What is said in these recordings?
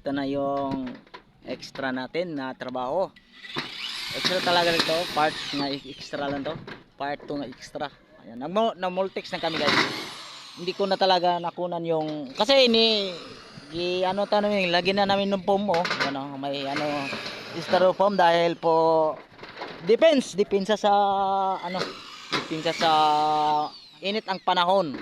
ito na yung extra natin na trabaho. Extra talaga nito, part na extra lang to. Part 2 na extra. Ayan, na-multix na kami guys. Hindi ko na talaga nakunan yung kasi ano tanong lagi na namin ng foam ano, may ano styrofoam dahil po depensa sa ano, depensa sa init ang panahon.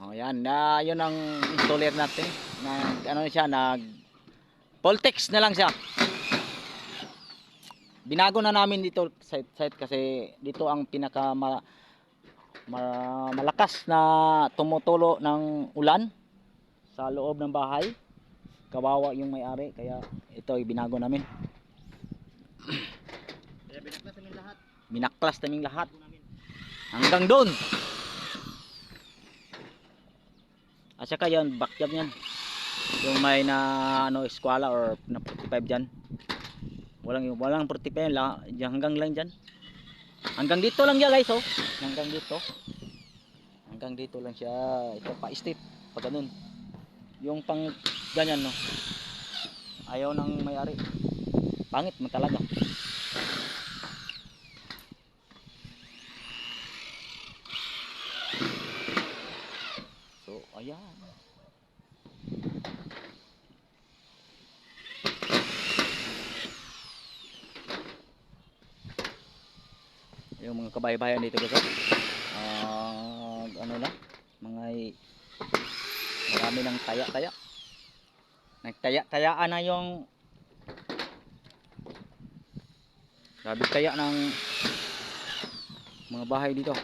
Oh, yan na yun ang installer natin. Ano siya, Voltex na lang siya. Binago na namin dito site kasi dito ang pinaka malakas na tumutulo ng ulan sa loob ng bahay. Kawawa yung may-ari kaya ito binago namin. Kaya binaklas namin lahat. Binaklas namin lahat. Hanggang doon. At saka yan, backjob yan. Yung may na ano eskwela or na 45 diyan. Walang 45 lang, hanggang lang diyan. Hanggang dito lang siya guys, oh. Hanggang dito. Hanggang dito lang siya. Ito pa step pa ganun. Yung pang ganyan no. Ayaw ng may-ari. Pangit mo talaga. So, ayan. Yung mga kabahay-bahayan dito guys. Ano lang, marami ng taya-taya. Nagtaya-tayaan na yung grabe taya ng mga bahay dito.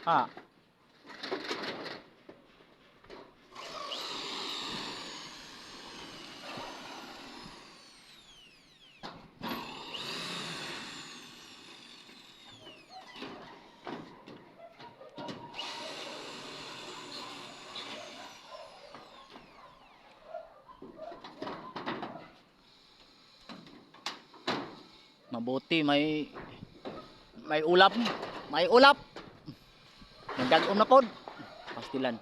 Ah. Mabuti may ulap. May ulap. Nagdag-on na pod. Pastilan.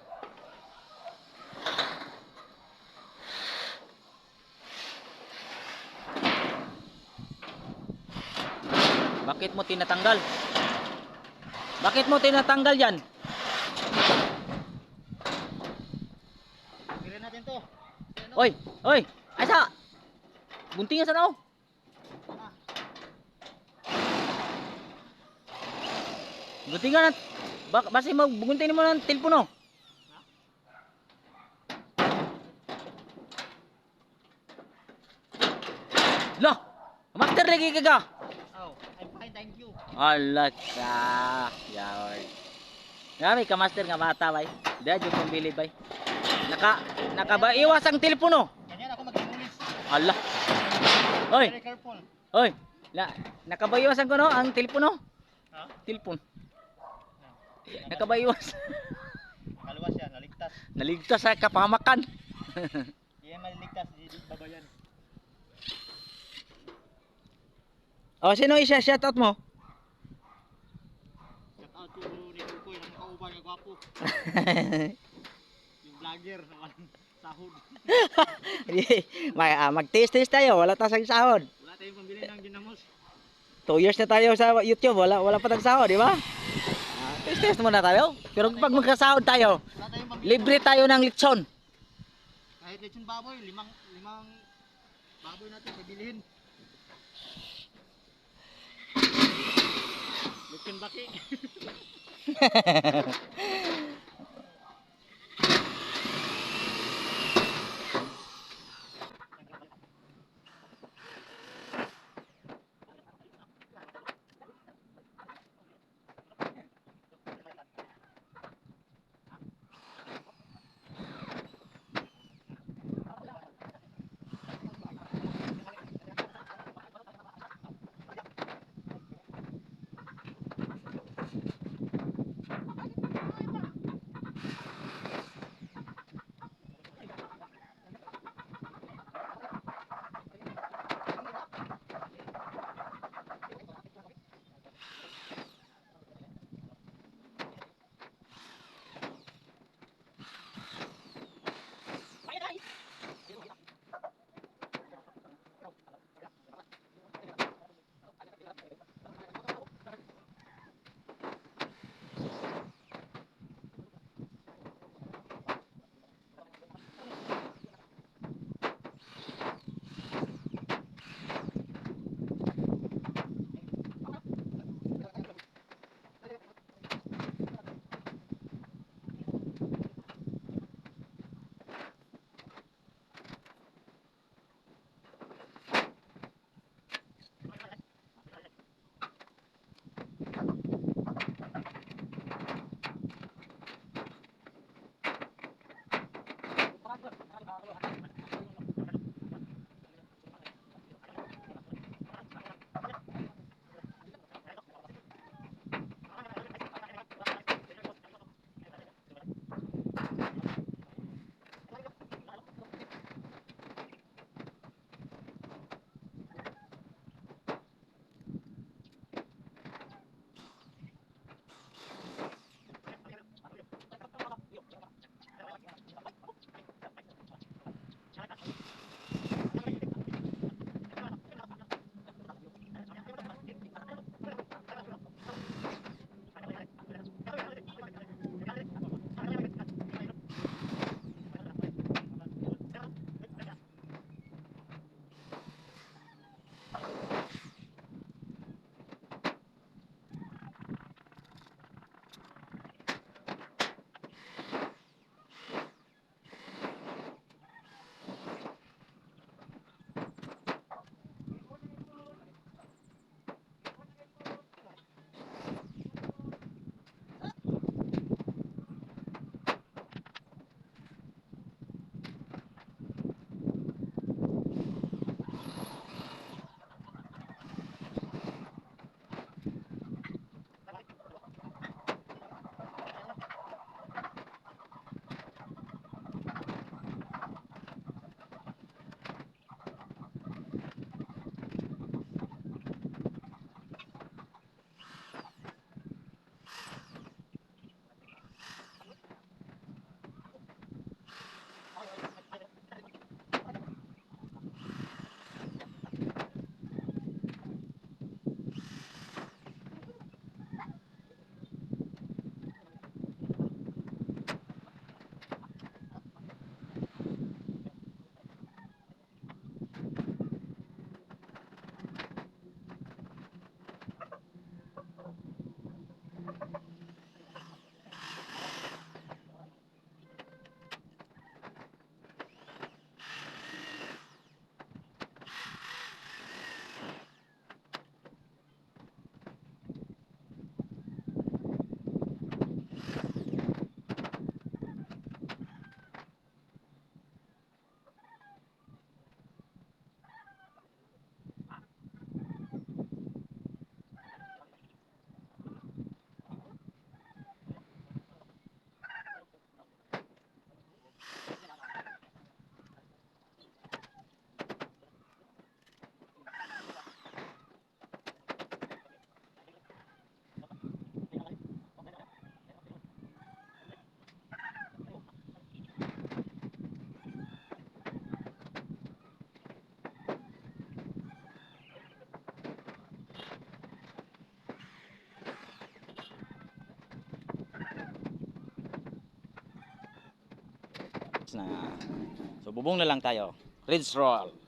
Bakit mo tinatanggal? Bakit mo tinatanggal yan? Bilhin natin to. Oy, oy, asa? Gunting sa no? Guntingan na. Basi mo gunting mo ng telepono. Lah, master lagi ka. Oh, I'm fine, thank you. Allah ka. Yaw. Ngami ka master nga bata bay. Dia jud kong bilid bay. Nakabaiwas ang telepono. Ganyan ako mag-inulis. Allah. Oy. Very careful. Oy. Nakabaiwas ang kuno ang telepono. Ha? Telepon. Nakabaiwas. Kaluwas yan, naligtas. Naligtas sa kapahamakan. Iyan maliligtas, di babayan. Oh, sino shout out mo? Shout out to ni Kukoy, ang kauban nga gwapo. Yung vlogger na walang sahod. Mag-taste tayo, wala tayong sahod. Wala tayong pambili ng ginamos. 2 years na tayo sa YouTube, wala pa tayong sahod, di ba? Taste muna tayo. Pero pag magkasahod tayo, Wala tayong pambili. libre tayo ng lechon. Kahit lechon baboy, limang baboy natin bibilihin. Lechon baki. na. So bubong na lang tayo. Rinse roll.